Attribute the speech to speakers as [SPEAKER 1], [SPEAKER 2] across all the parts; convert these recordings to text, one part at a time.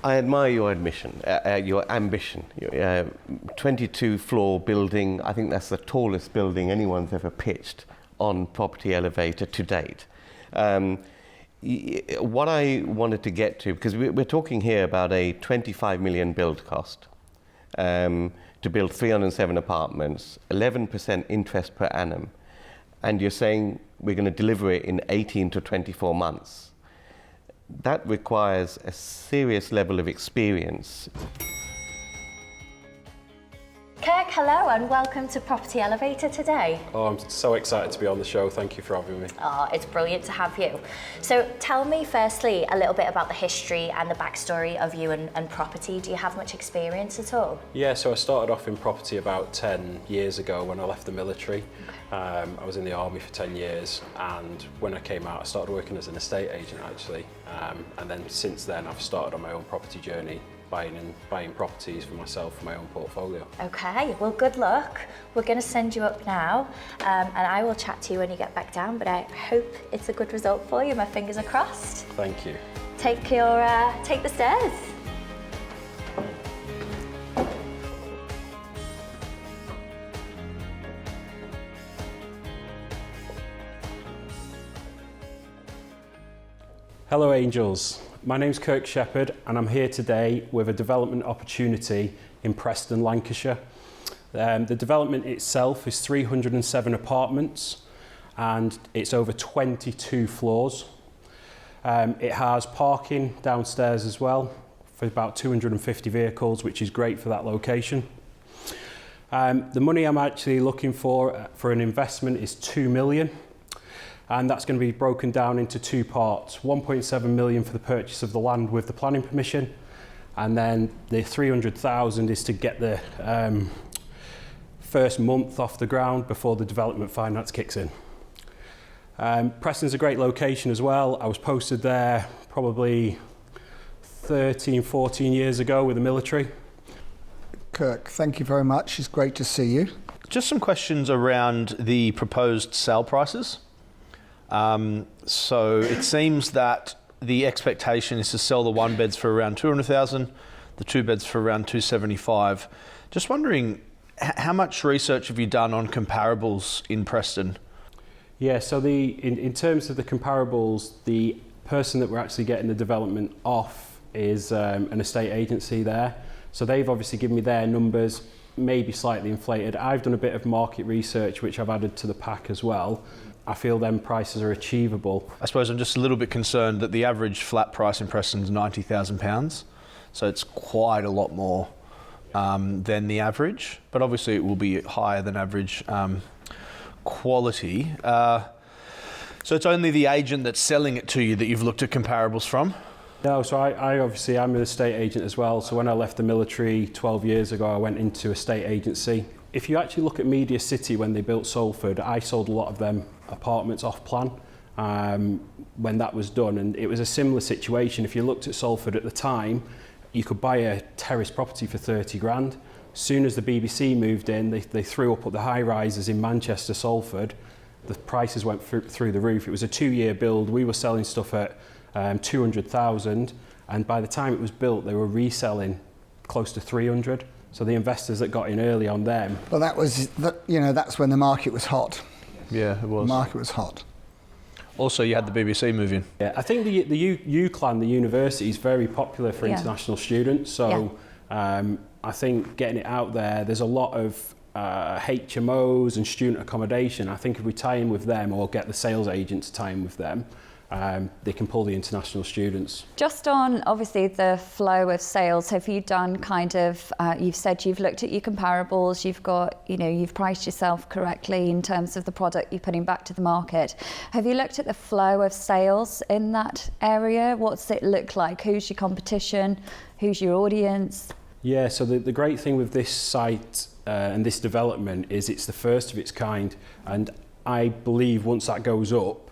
[SPEAKER 1] I admire your your ambition. 22-floor building, I think that's the tallest building anyone's ever pitched on Property Elevator to date. What I wanted to get to, because we're talking here about a 25 million build cost to build 307 apartments, 11% interest per annum, and you're saying we're going to deliver it in 18 to 24 months. That requires a serious level of experience.
[SPEAKER 2] Kirk, hello and welcome to Property Elevator today.
[SPEAKER 3] Oh, I'm so excited to be on the show. Thank you for having me.
[SPEAKER 2] Oh, it's brilliant to have you. So tell me firstly a little bit about the history and the backstory of you and property. Do you have much experience at all?
[SPEAKER 3] Yeah, so I started off in property about 10 years ago when I left the military. I was in the army for 10 years, and when I came out I started working as an estate agent actually. And then since then I've started on my own property journey, buying properties for myself for my own portfolio.
[SPEAKER 2] Okay, well good luck. We're going to send you up now and I will chat to you when you get back down, but I hope it's a good result for you. My fingers are crossed.
[SPEAKER 3] Thank you.
[SPEAKER 2] Take the stairs.
[SPEAKER 3] Hello Angels, my name's Kirk Shepherd and I'm here today with a development opportunity in Preston, Lancashire. The development itself is 307 apartments and it's over 22 floors. It has parking downstairs as well for about 250 vehicles, which is great for that location. The money I'm actually looking for an investment is 2 million. And that's going to be broken down into two parts. 1.7 million for the purchase of the land with the planning permission, and then the 300,000 is to get the first month off the ground before the development finance kicks in. Preston's a great location as well. I was posted there probably 13, 14 years ago with the military.
[SPEAKER 4] Kirk, thank you very much. It's great to see you.
[SPEAKER 5] Just some questions around the proposed sale prices. So it seems that the expectation is to sell the one beds for around 200,000, the two beds for around 275. Just wondering, how much research have you done on comparables in Preston?
[SPEAKER 3] Yeah, so in terms of the comparables, the person that we're actually getting the development off is an estate agency there. So they've obviously given me their numbers, maybe slightly inflated. I've done a bit of market research, which I've added to the pack as well. I feel them prices are achievable.
[SPEAKER 5] I suppose I'm just a little bit concerned that the average flat price in Preston is £90,000, so it's quite a lot more than the average, but obviously it will be higher than average quality. So it's only the agent that's selling it to you that you've looked at comparables from?
[SPEAKER 3] No, so I'm an estate agent as well. So when I left the military 12 years ago, I went into a estate agency. If you actually look at Media City when they built Salford, I sold a lot of them apartments off plan when that was done, and it was a similar situation. If you looked at Salford at the time, you could buy a terrace property for 30 grand. As soon as the BBC moved in, they threw up the high rises in Manchester, Salford. The prices went through the roof. It was a 2-year build. We were selling stuff at 200,000, and by the time it was built, they were reselling close to 300. So the investors that got in early on them.
[SPEAKER 4] Well, that's when the market was hot.
[SPEAKER 5] Yeah, it was.
[SPEAKER 4] The market was hot.
[SPEAKER 5] Also, you had the BBC move in.
[SPEAKER 3] Yeah, I think the UCLan, the university, is very popular for international students. So I think getting it out there's a lot of HMOs and student accommodation. I think if we tie in with them or get the sales agent to tie in with them, they can pull the international students.
[SPEAKER 6] Just on obviously the flow of sales, have you done you've said you've looked at your comparables, you've got, you've priced yourself correctly in terms of the product you're putting back to the market. Have you looked at the flow of sales in that area? What's it look like? Who's your competition? Who's your audience?
[SPEAKER 3] Yeah, so the great thing with this site and this development is it's the first of its kind, and I believe once that goes up,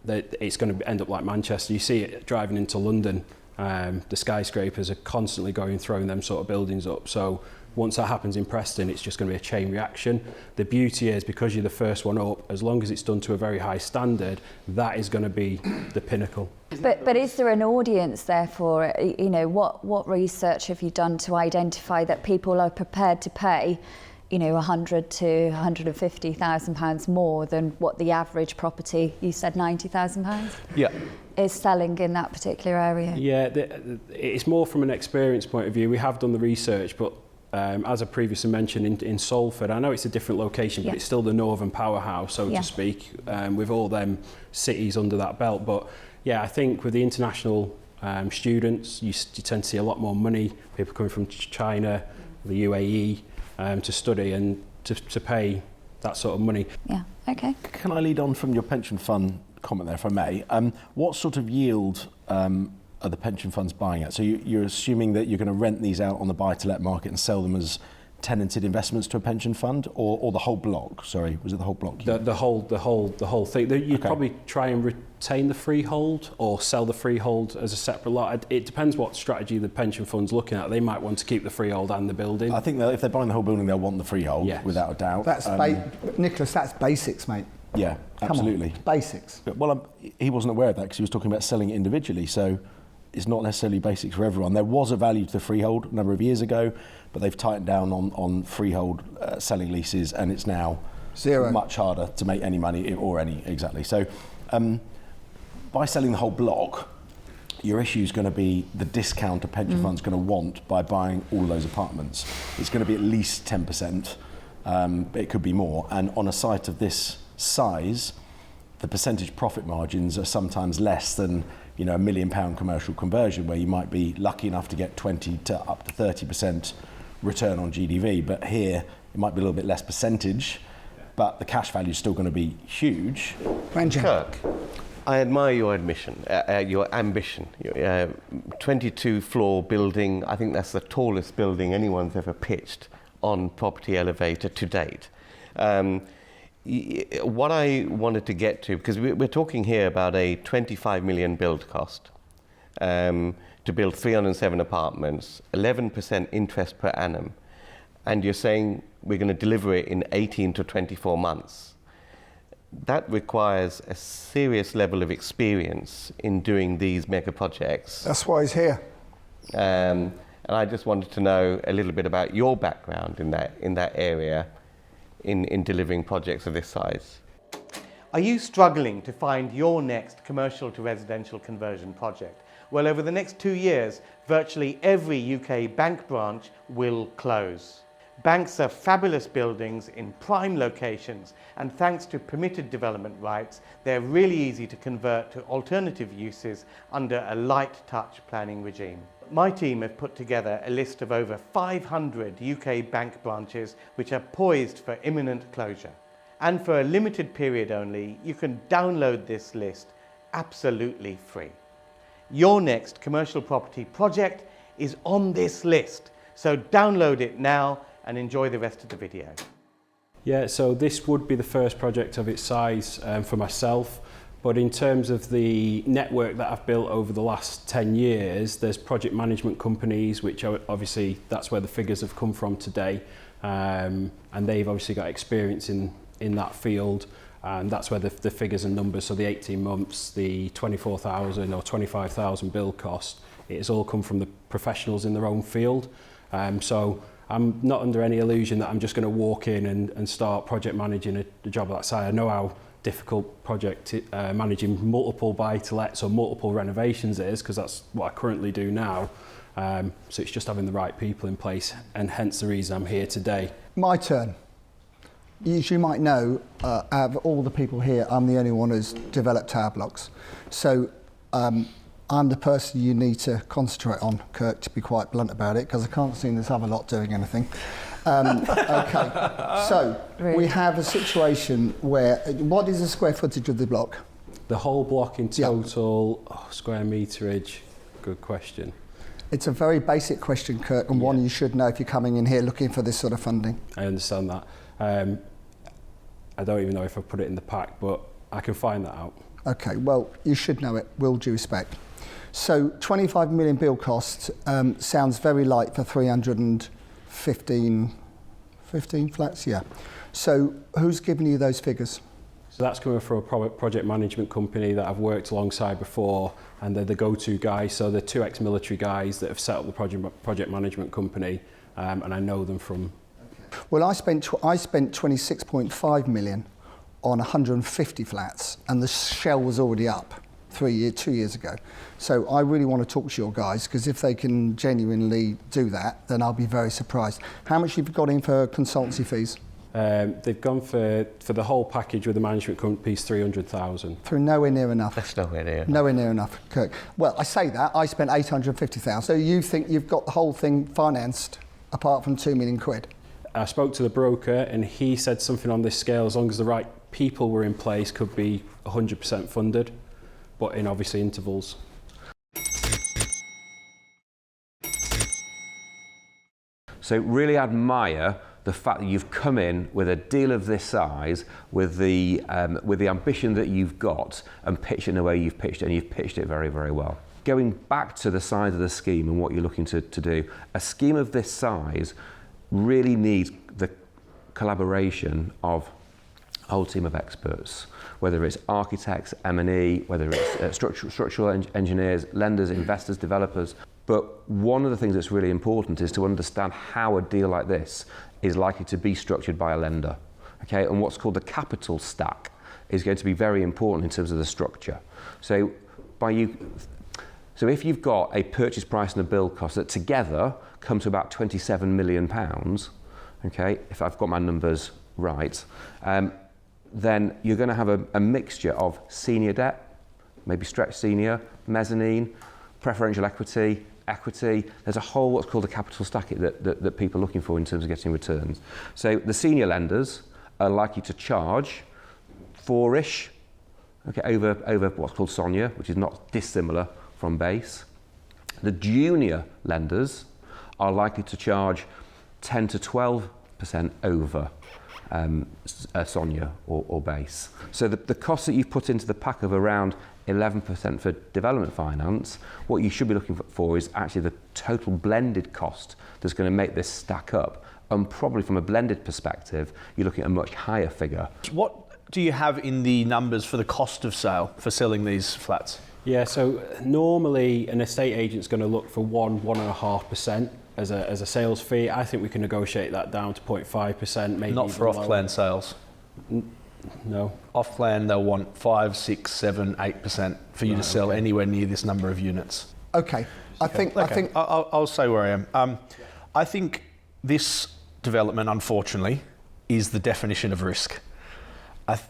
[SPEAKER 3] that it's going to end up like Manchester. You see it driving into London The skyscrapers are constantly throwing them sort of buildings up. So once that happens in Preston, it's just going to be a chain reaction. The beauty is, because you're the first one up, as long as it's done to a very high standard, that is going to be the pinnacle.
[SPEAKER 6] But is there an audience therefore? You know, what research have you done to identify that people are prepared to pay, you know, £100,000 to £150,000 more than what the average property, you said £90,000?
[SPEAKER 5] Yeah.
[SPEAKER 6] Is selling in that particular area?
[SPEAKER 3] Yeah, it's more from an experience point of view. We have done the research, but as I previously mentioned, in Salford, I know it's a different location, but it's still the northern powerhouse, so to speak, with all them cities under that belt. But yeah, I think with the international students, you tend to see a lot more money, people coming from China, the UAE, to study and to pay that sort of money.
[SPEAKER 6] Yeah, okay.
[SPEAKER 7] Can I lead on from your pension fund comment there, if I may? What sort of yield are the pension funds buying at? So you're assuming that you're going to rent these out on the buy-to-let market and sell them as tenanted investments to a pension fund, or the whole block? Sorry, was it the whole block?
[SPEAKER 3] The whole thing. You'd probably try and retain the freehold or sell the freehold as a separate lot. It depends what strategy the pension fund's looking at. They might want to keep the freehold and the building.
[SPEAKER 7] I think that if they're buying the whole building, they'll want the freehold, without a doubt.
[SPEAKER 4] That's Nicholas, that's basics, mate.
[SPEAKER 7] Yeah, absolutely.
[SPEAKER 4] Come on, basics.
[SPEAKER 7] Well, he wasn't aware of that because he was talking about selling it individually, so it's not necessarily basics for everyone. There was a value to the freehold a number of years ago, but they've tightened down on freehold selling leases, and it's now
[SPEAKER 4] zero.
[SPEAKER 7] Much harder to make any money, or any, exactly. So by selling the whole block, your issue is going to be the discount a pension fund's going to want by buying all of those apartments. It's going to be at least 10%, but it could be more. And on a site of this size, the percentage profit margins are sometimes less than, you know, £1 million commercial conversion, where you might be lucky enough to get 20 to up to 30% return on GDV. But here, it might be a little bit less percentage, but the cash value is still going to be huge.
[SPEAKER 4] Ranjan.
[SPEAKER 1] Kirk, I admire your admission, your ambition. 22-floor building, I think that's the tallest building anyone's ever pitched on Property Elevator to date. What I wanted to get to, because we're talking here about a 25 million build cost to build 307 apartments, 11% interest per annum, and you're saying we're going to deliver it in 18 to 24 months. That requires a serious level of experience in doing these mega projects.
[SPEAKER 4] That's why he's here.
[SPEAKER 1] And I just wanted to know a little bit about your background in that area, in delivering projects of this size.
[SPEAKER 8] Are you struggling to find your next commercial to residential conversion project? Well, over the next 2 years, virtually every UK bank branch will close. Banks are fabulous buildings in prime locations, and thanks to permitted development rights, they're really easy to convert to alternative uses under a light touch planning regime. My team have put together a list of over 500 UK bank branches which are poised for imminent closure. And for a limited period only, you can download this list absolutely free. Your next commercial property project is on this list, so download it now and enjoy the rest of the video.
[SPEAKER 3] Yeah, so this would be the first project of its size for myself. But in terms of the network that I've built over the last 10 years, there's project management companies, which are obviously, that's where the figures have come from today. And they've obviously got experience in that field. And that's where the figures and numbers, so the 18 months, the 24,000 or 25,000 build cost, it has all come from the professionals in their own field. So I'm not under any illusion that I'm just going to walk in and start project managing a job of that size. I know how difficult project managing multiple buy-to-lets or multiple renovations is, because that's what I currently do now. So it's just having the right people in place, and hence the reason I'm here today.
[SPEAKER 4] My turn. As you might know, out of all the people here, I'm the only one who's developed tower blocks. So I'm the person you need to concentrate on, Kirk, to be quite blunt about it, because I can't see this other lot doing anything. Okay, so we have a situation where, what is the square footage of the block?
[SPEAKER 3] The whole block in total, square meterage, good question.
[SPEAKER 4] It's a very basic question, Kirk, and one you should know if you're coming in here looking for this sort of funding.
[SPEAKER 3] I understand that. I don't even know if I put it in the pack, but I can find that out.
[SPEAKER 4] Okay, well, you should know it, with all due respect. So 25 million build cost sounds very light for 315 flats, yeah. So who's giving you those figures?
[SPEAKER 3] So that's coming from a project management company that I've worked alongside before, and they're the go-to guys. So they're 2 ex-military guys that have set up the project management company, and I know them from.
[SPEAKER 4] Well, I spent 26.5 million on 150 flats, and the shell was already up 2 years ago. So I really want to talk to your guys, because if they can genuinely do that, then I'll be very surprised. How much have you got in for consultancy fees?
[SPEAKER 3] They've gone for the whole package with the management companies, 300,000.
[SPEAKER 4] Through nowhere near enough.
[SPEAKER 1] That's nowhere near enough.
[SPEAKER 4] Nowhere near enough, Kirk. Well, I say that, I spent 850,000. So you think you've got the whole thing financed apart from 2 million quid?
[SPEAKER 3] I spoke to the broker and he said something on this scale, as long as the right people were in place, could be 100% funded, but in obviously intervals.
[SPEAKER 9] So really admire the fact that you've come in with a deal of this size, with the ambition that you've got, and pitched it in the way you've pitched it, and you've pitched it very, very well. Going back to the size of the scheme and what you're looking to do, a scheme of this size really needs the collaboration of a whole team of experts, whether it's architects, M&E, whether it's structural engineers, lenders, investors, developers. But one of the things that's really important is to understand how a deal like this is likely to be structured by a lender. Okay, and what's called the capital stack is going to be very important in terms of the structure. So if you've got a purchase price and a build cost that together come to about £27 million, okay, if I've got my numbers right, then you're going to have a mixture of senior debt, maybe stretch senior, mezzanine, preferential equity. There's a whole what's called a capital stack that people are looking for in terms of getting returns. So the senior lenders are likely to charge 4-ish, okay, over what's called SONIA, which is not dissimilar from base. The junior lenders are likely to charge 10 to 12% over SONIA or base. So the cost that you've put into the pack of around 11% for development finance, what you should be looking for is actually the total blended cost that's going to make this stack up. And probably from a blended perspective, you're looking at a much higher figure. What
[SPEAKER 5] Do you have in the numbers for the cost of sale for selling these flats?
[SPEAKER 3] Yeah, so normally an estate agent's going to look for 1.5% as a sales fee. I think we can negotiate that down to 0.5%, maybe.
[SPEAKER 5] Not for off-plan sales?
[SPEAKER 3] No.
[SPEAKER 5] Off-plan, they'll want 5, 6, 7, 8% for you to sell anywhere near this number of units.
[SPEAKER 4] Okay. I think
[SPEAKER 5] I'll say where I am. I think this development, unfortunately, is the definition of risk.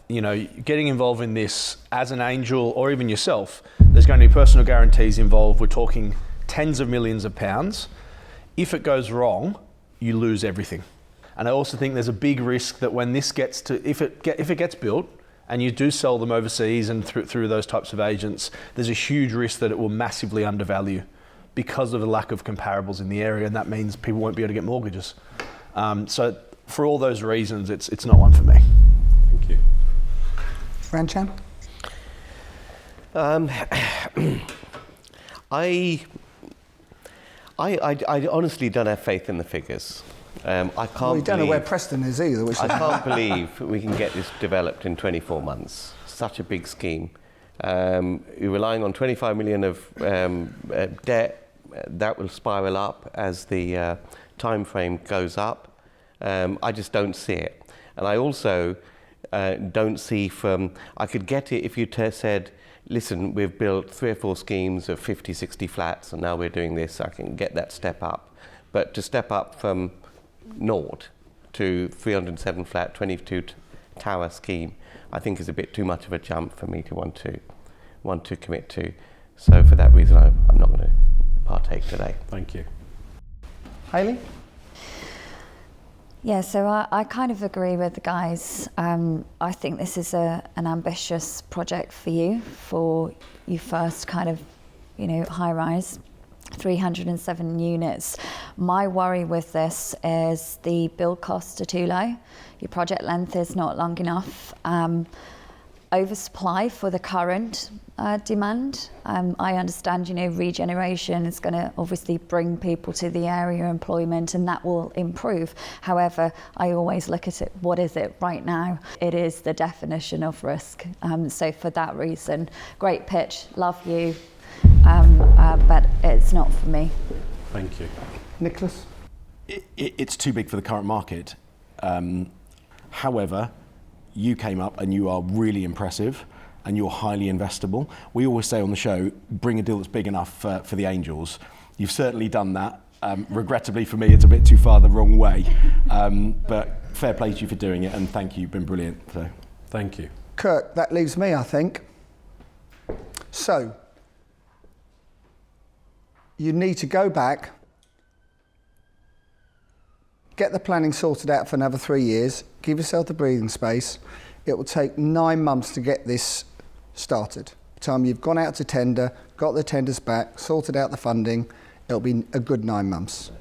[SPEAKER 5] Getting involved in this as an angel or even yourself, there's going to be personal guarantees involved. We're talking tens of millions of pounds. If it goes wrong, you lose everything. And I also think there's a big risk that when this gets to, if it gets built and you do sell them overseas and through those types of agents, there's a huge risk that it will massively undervalue because of the lack of comparables in the area, and that means people won't be able to get mortgages. So for all those reasons, it's not one for me.
[SPEAKER 3] Thank you.
[SPEAKER 4] Ranjan?
[SPEAKER 1] I honestly don't have faith in the figures. I can't.
[SPEAKER 4] Well, you don't know where Preston is either.
[SPEAKER 1] I can't believe we can get this developed in 24 months. Such a big scheme. You're relying on 25 million of debt. That will spiral up as the time frame goes up. I just don't see it. And I also don't see I could get it if you said, listen, we've built 3 or 4 schemes of 50, 60 flats, and now we're doing this. I can get that step up. But to step up from 0 to 307 flat, 22 tower scheme, I think is a bit too much of a jump for me to want to commit to. So for that reason, I'm not going to partake today.
[SPEAKER 3] Thank you.
[SPEAKER 4] Hayley?
[SPEAKER 6] Yeah, so I kind of agree with the guys. I think this is an ambitious project for you first kind of, high-rise, 307 units. My worry with this is the build costs are too low. Your project length is not long enough. Oversupply for the current demand. I understand, regeneration is going to obviously bring people to the area, employment, and that will improve. However, I always look at it, what is it right now? It is the definition of risk. So for that reason, great pitch, love you, but it's not for me.
[SPEAKER 3] Thank you.
[SPEAKER 4] Nicholas?
[SPEAKER 7] It's too big for the current market. However, you came up and you are really impressive and you're highly investable. We always say on the show, bring a deal that's big enough for the angels. You've certainly done that. Regrettably for me, it's a bit too far the wrong way. But fair play to you for doing it, and thank you, you've been brilliant. So.
[SPEAKER 3] Thank you.
[SPEAKER 4] Kirk, that leaves me, I think. So, you need to go back, get the planning sorted out for another 3 years, give yourself the breathing space. It will take 9 months to get this started. By the time you've gone out to tender, got the tenders back, sorted out the funding, it'll be a good 9 months.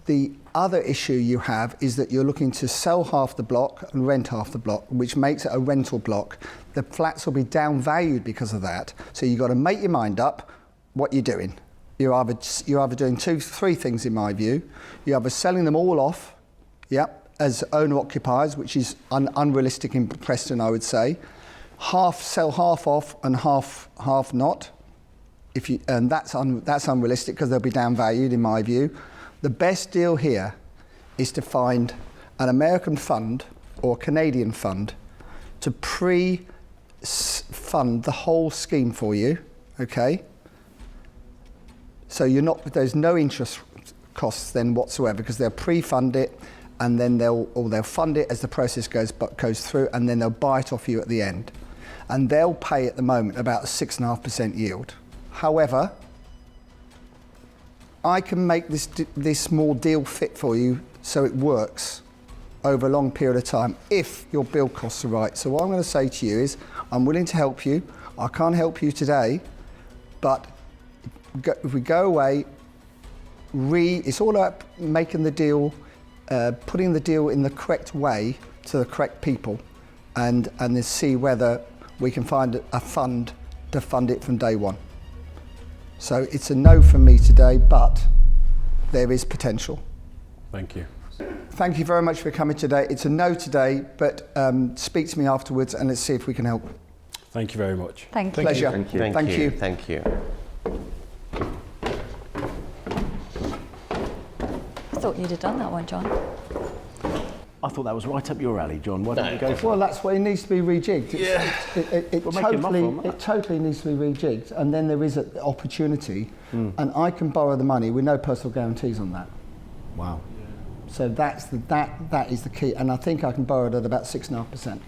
[SPEAKER 4] The other issue you have is that you're looking to sell half the block and rent half the block, which makes it a rental block. The flats will be downvalued because of that. So you've got to make your mind up what you're doing. You're either doing 2-3 things in my view. You're either selling them all off, as owner-occupiers, which is unrealistic in Preston, I would say. Sell half off and half not. And that's unrealistic because they'll be downvalued in my view. The best deal here is to find an American fund or a Canadian fund to pre-fund the whole scheme for you, okay? So there's no interest costs then whatsoever because they'll pre-fund it and then they'll fund it as the process goes through, and then they'll buy it off you at the end. And they'll pay at the moment about a 6.5% yield. However, I can make this small deal fit for you so it works over a long period of time if your build costs are right. So what I'm going to say to you is I'm willing to help you. I can't help you today, but if we go away, it's all about making the deal, putting the deal in the correct way to the correct people, and then see whether we can find a fund to fund it from day one. So it's a no from me today, but there is potential.
[SPEAKER 3] Thank you.
[SPEAKER 4] Thank you very much for coming today. It's a no today, but speak to me afterwards and let's see if we can help.
[SPEAKER 3] Thank you very much.
[SPEAKER 6] Thank you.
[SPEAKER 4] Pleasure.
[SPEAKER 1] Thank you.
[SPEAKER 4] Thank you.
[SPEAKER 1] Thank you.
[SPEAKER 6] I thought you'd have done that one, John.
[SPEAKER 7] I thought that was right up your alley, John. Why don't you go for it?
[SPEAKER 4] Well, that's what it needs to be rejigged. It totally needs to be rejigged, and then there is an opportunity, and I can borrow the money with no personal guarantees on that.
[SPEAKER 7] Wow.
[SPEAKER 4] So that is the key, and I think I can borrow it at about 6.5%.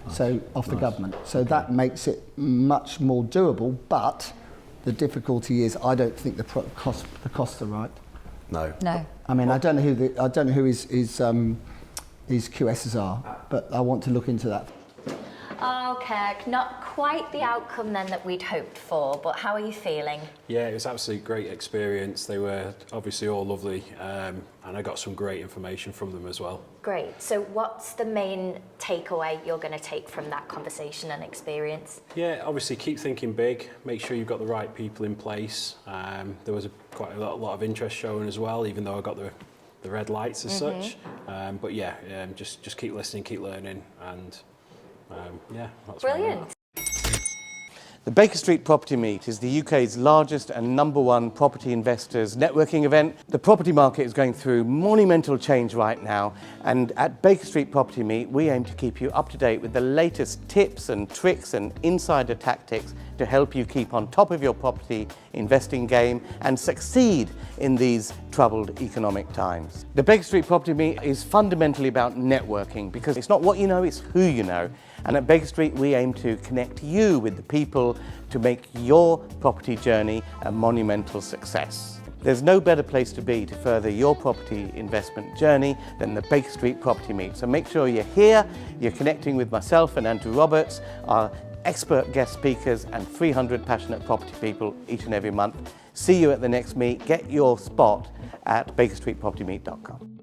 [SPEAKER 4] So off the government. So that makes it much more doable. But the difficulty is, I don't think the costs are right.
[SPEAKER 7] No.
[SPEAKER 6] No.
[SPEAKER 4] I mean, I don't know who his QSs are, but I want to look into that.
[SPEAKER 2] Oh, Kirk, not quite the outcome then that we'd hoped for, but how are you feeling?
[SPEAKER 3] Yeah, it was absolutely great experience. They were obviously all lovely, and I got some great information from them as well.
[SPEAKER 2] Great. So what's the main takeaway you're going to take from that conversation and experience?
[SPEAKER 3] Yeah, obviously keep thinking big, make sure you've got the right people in place. There was quite a lot of interest shown as well, even though I got the red lights as such. But yeah, just keep listening, keep learning, and yeah, that's
[SPEAKER 2] Brilliant.
[SPEAKER 8] The Baker Street Property Meet is the UK's largest and #1 property investors networking event. The property market is going through monumental change right now, and at Baker Street Property Meet we aim to keep you up to date with the latest tips and tricks and insider tactics to help you keep on top of your property investing game and succeed in these troubled economic times. The Baker Street Property Meet is fundamentally about networking, because it's not what you know, it's who you know. And at Baker Street we aim to connect you with the people to make your property journey a monumental success. There's no better place to be to further your property investment journey than the Baker Street Property Meet. So make sure you're here, you're connecting with myself and Andrew Roberts, our expert guest speakers, and 300 passionate property people each and every month. See you at the next meet. Get your spot at bakerstreetpropertymeet.com.